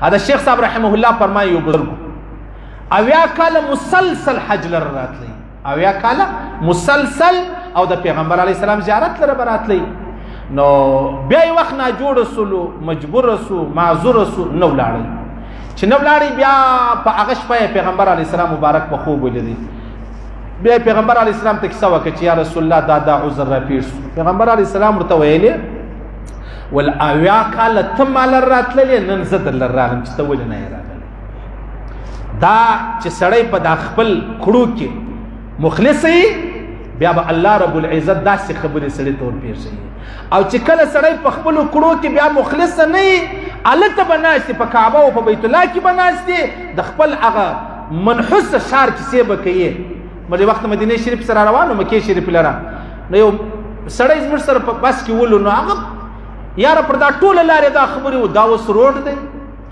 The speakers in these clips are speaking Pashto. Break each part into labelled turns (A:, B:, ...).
A: دا شیخ صاحب رحمه الله فرمایي یو بزرګ 80 کاله مسلسل حج لره راتلی 80 کاله مسلسل او د پیغمبر علیه السلام زیارت لره راتلی نو بیا یې وخت ناجوړ رسولو مجبور رسو معذور رسو نو لاړی چې نو لاړی بیا په هغه شپه پیغمبر علیه السلام مبارک په خوب ولیدی بیا پیغمبر علیه السلام ته کیسه وکړه چې یا رسول الله دا عذر را پیښ شو پیغمبر علیه السلام ورته ویلې ول 80 کاله ته مال راتللې نن زه در راغلم چې ته ولې نه راغلې دا چې سړی په دا خپل کړو کې مخلص بیا به الله رب العزت داسې خبرې سړی ته ورپېښوي او چې کله سړی په خپلو کړو کې بیا مخلص نه وي هلته به ناست په کعبه او په بیت الله کې به ناست د خپل هغه منحوس شار کیسې به کوي مړې وخت مدینه شریف سره روان وم مکې شریف لره نو یو سړی زموږ سره په بس کې ولو نو هغه یاره پر دا ټوله لارې دا خبرې و دا اوس روډ دی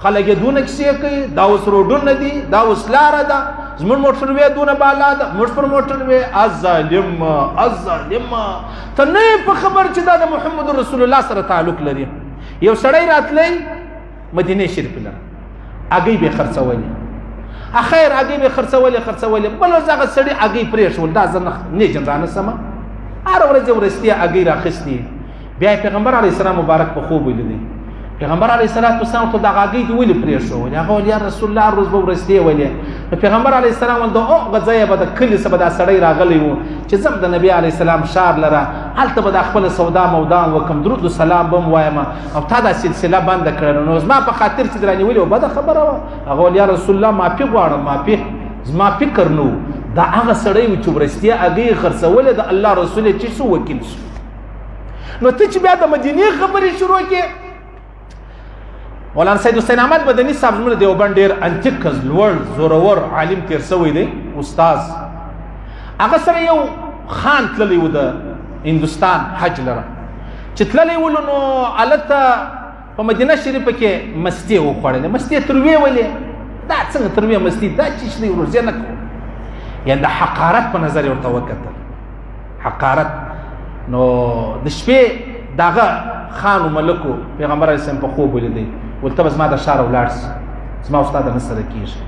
A: خلک یې دونه کیسې کوي دا اوس روډونه دي دا اوس لاره ده زموږ موټر وې دونه بالا ده موږ پر موټر وې الظالم الظالم ته نه په خبر چې دا د محمد رسول الله سره تعلق لري یو سړی راتلی مدینه شریف لره هګۍ به خرڅولې اخیر هګۍ به خرڅولې بل ورځ هغه سړي هګۍ پرېښول دا زه نه جنرانه سمه هره ورځ ورستې هګۍ راخیستې بیا پیغمبر علیه السلام مبارک په خوب ولیدی پیغمبر علیه السلام ته دغه هګۍ دې ولې پرېښولې هغه ویل یا رسول الله هر ورځ به ورستې ویلې نو پیغمبر علیه السلام ویل د هغه ځایه به د کلي څخه به دا سړی راغلی و چې زه د نبي علیه السلام شار لره هلته به دا خپله سودا مودا وکړم درود و سلام به م وایم او تا دا سلسله بنده کړله نو زما په خاطر چې در رانیولې وه بده خبره وه هغه ویل یا رسول الله معافي غواړم معافي زما فکر نه و دا هغه سړی و چې ورستې هګۍ خرڅولې د الله رسول یې چې څه وکیل شو نو ته چې بیا د مدینې خبرې شروع کړې مولانا سید حسین احمد مدني صاحب زموږ د دیوبند ډېر انتیک لوړ زورور عالم تېر شوی دی استاذ هغه سره یو خان تللی و د هندوستان حج لره چې تللی ولو نو هلته په مدینه شریفه کې مستې وخوړلې مستې تروې ولې دا څنګه تروې مستې دا چې دی ورځې نه کوو یعنې د حقارت په نظر یې ورته وکتل حقارت نو د شپې دغه خان و ملکو پیغمبر علیه السلام په خوب ولیدی ول ته به زما د ښاره ولاړ سي زما استاد نه سره کېږي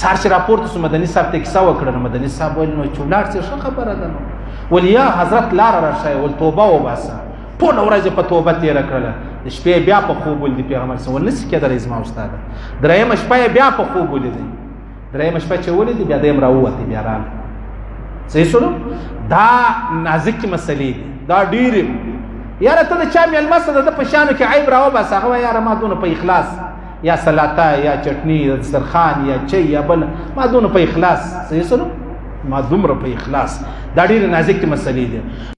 A: سهار چې راپورته سو مدني صاحب ته کیسه وکړه نو مدني صاحب ویل نو چې ولاړ سي ښه خبره ده نو ول یا حضرت لاره راښایه ول توبه وباسه ټوله ورځ په توبه تېره کړله د شپې بیا په خوب ولیدي پیغمبر صلی ول نسي کېدلی زما استاده درېیمه شپه یې بیا په خوب ولیدی درېیمه شپه چې ولیدي بیا د یم راووتې بیا راغله صحیح شولو دا نازکې مسلې دي دا ډېرې یاره ته د چا میلمه څه د ده په شانو کې عیب راوباسه هغه وایه یاره ما دونه په اخلاص یا سلاته یا چټني یا دسترخوان یا چای یا بل ما دونه په اخلاص صحیح سلو ما دومره په اخلاص دا ډېرې نازکې مسلې دي